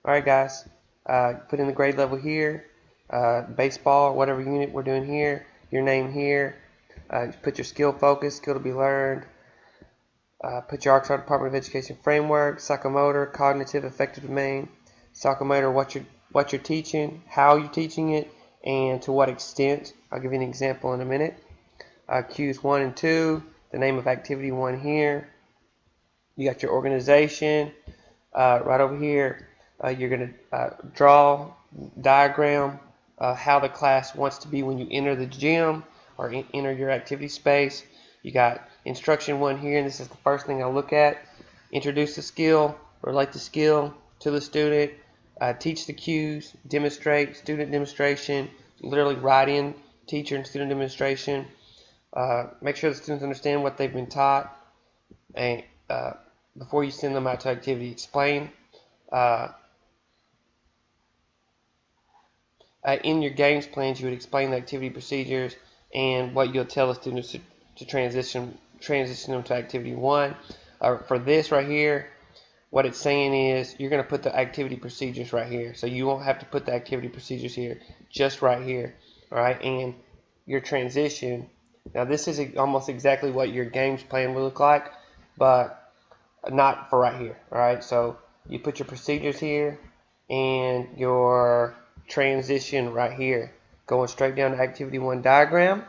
Alright guys, put in the grade level here, baseball, whatever unit we're doing here, your name here, put your skill focus, skill to be learned, put your Arkansas Department of Education framework, psychomotor, cognitive, affective domain, psychomotor, what you're teaching, how you're teaching it, and to what extent. I'll give you an example in a minute. Cues 1 and 2, the name of activity 1 here. You got your organization right over here. You're going to draw, diagram how the class wants to be when you enter the gym or enter your activity space. You got instruction 1 here, and this is the first thing I'll look at. Introduce the skill, relate the skill to the student, teach the cues, demonstrate, student demonstration, literally write in teacher and student demonstration. Make sure the students understand what they've been taught, and before you send them out to activity, explain. In your games plans, you would explain the activity procedures and what you'll tell the students to transition them to activity 1. For this right here, what it's saying is you're going to put the activity procedures right here. So you won't have to put the activity procedures here, just right here. All right, and your transition. Now this is almost exactly what your games plan will look like, but not for right here. All right, so you put your procedures here and your transition right here, going straight down to activity 1 diagram,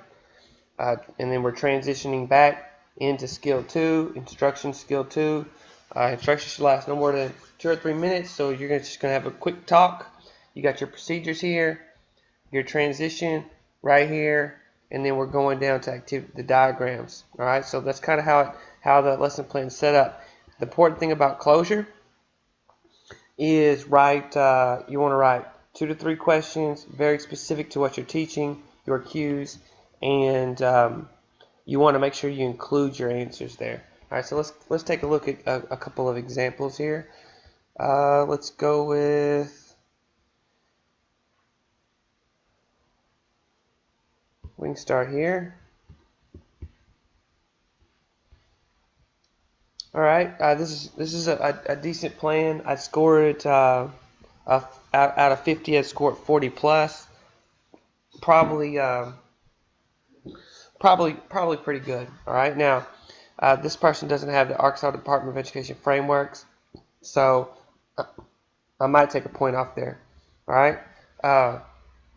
and then we're transitioning back into skill 2, instruction skill 2. Instruction should last no more than 2 or 3 minutes, so you're just going to have a quick talk. You got your procedures here, your transition right here, and then we're going down to the diagrams. All right, so that's kind of how the lesson plan is set up. The important thing about closure is you want to write 2 to 3 questions, very specific to what you're teaching, your cues, and you want to make sure you include your answers there. All right, so let's take a look at a couple of examples here. Let's go with, we can start here. All right, this is a decent plan. I scored it out of 50. I scored 40 plus. Probably pretty good. All right, now this person doesn't have the Arkansas Department of Education frameworks, so I might take a point off there. All right,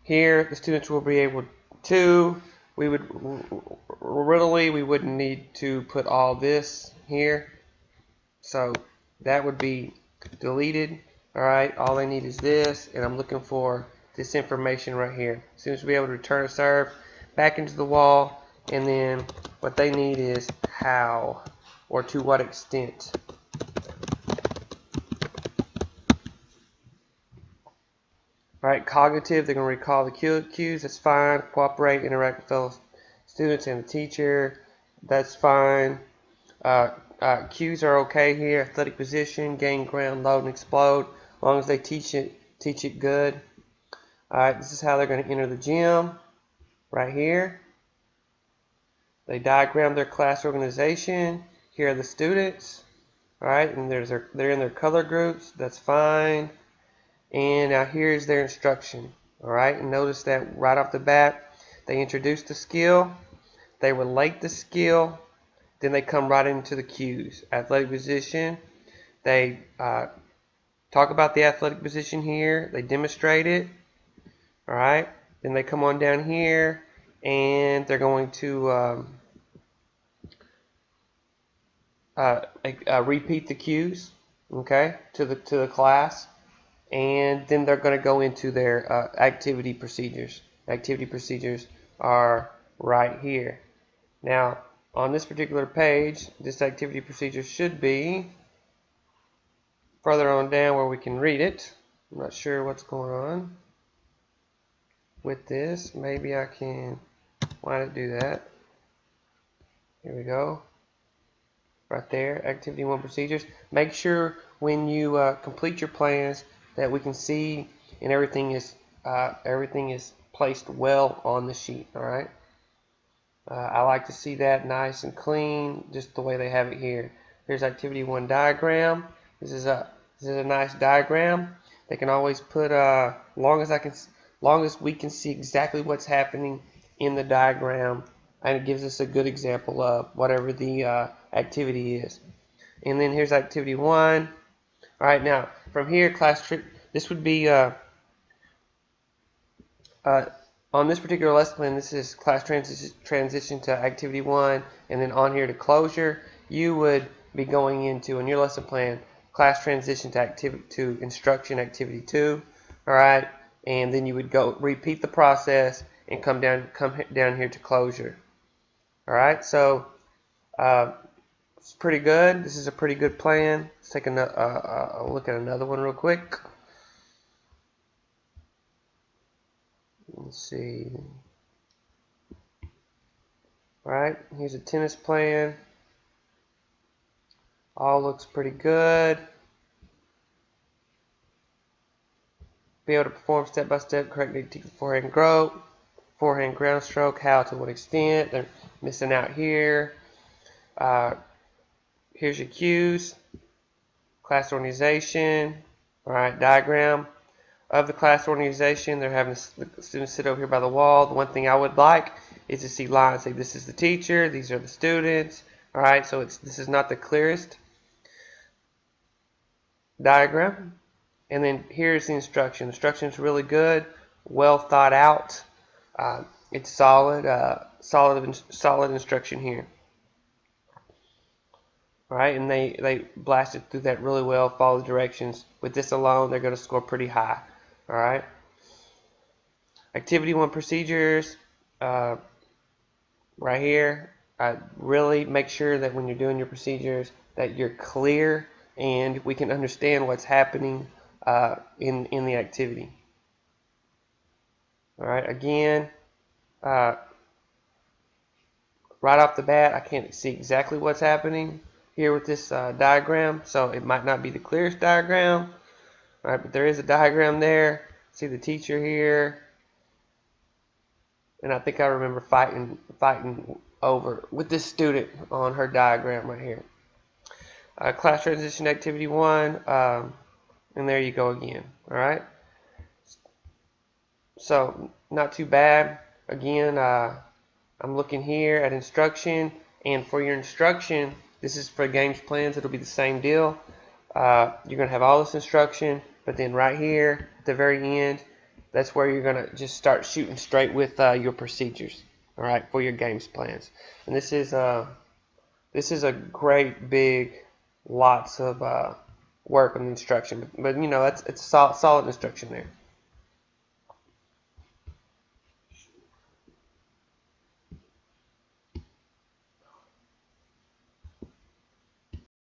here the students will be able to. We wouldn't need to put all this here, so that would be deleted. All right, all they need is this, and I'm looking for this information right here. Students will be able to return a serve back into the wall, and then what they need is how or to what extent. All right, cognitive, they're going to recall the cues, that's fine. Cooperate, interact with fellow students and the teacher, that's fine. Cues are okay here. Athletic position, gain ground, load, and explode. As long as they teach it good. All right, this is how they're going to enter the gym right here. They diagram their class organization. Here are the students. All right, and they're in their color groups. That's fine. And now here's their instruction. All right, and notice that right off the bat, they introduce the skill, they relate the skill, then they come right into the cues. Athletic position, they talk about the athletic position here, they demonstrate it. All right, then they come on down here, and they're going to repeat the cues, okay, to the class. And then they're going to go into their activity procedures. Activity procedures are right here. Now, on this particular page, this activity procedure should be further on down where we can read it. I'm not sure what's going on with this. Maybe I can, why did it do that? Here we go. Right there, activity 1 procedures. Make sure when you complete your plans that we can see and everything is placed well on the sheet. All right. I like to see that nice and clean, just the way they have it here. Here's activity 1 diagram. This is a nice diagram. They can always put long as we can see exactly what's happening in the diagram, and it gives us a good example of whatever the activity is. And then here's activity 1. All right, now from here, this would be on this particular lesson plan, this is class transition to activity 1, and then on here to closure, you would be going into, in your lesson plan, class transition to instruction activity 2. All right, and then you would go repeat the process and come down here to closure. All right, so it's pretty good. This is a pretty good plan. Let's take a look at another one real quick. Let's see. All right, here's a tennis plan. All looks pretty good. Be able to perform step-by-step correct forehand ground stroke, how, to what extent. They're missing out here. Here's your cues. Class organization. All right, diagram of the class organization. They're having the students sit over here by the wall. The one thing I would like is to see lines. Say this is the teacher, these are the students. All right, so this is not the clearest diagram. And then here's the instruction. The instruction is really good, well thought out. It's solid instruction here. All right, and they blasted through that really well. Follow the directions. With this alone, they're going to score pretty high. All right. Activity 1 procedures. Right here, really make sure that when you're doing your procedures that you're clear and we can understand what's happening in the activity. All right, again, right off the bat, I can't see exactly what's happening here with this diagram, so it might not be the clearest diagram. All right, but there is a diagram there. See the teacher here, and I think I remember fighting over with this student on her diagram right here. Class transition activity 1, and there you go again. All right, so not too bad. Again, I'm looking here at instruction, and for your instruction, this is for games plans. It'll be the same deal. You're going to have all this instruction, but then right here at the very end, that's where you're going to just start shooting straight with your procedures. All right, for your games plans. And this is a great big, lots of work on the instruction, but you know it's solid instruction there.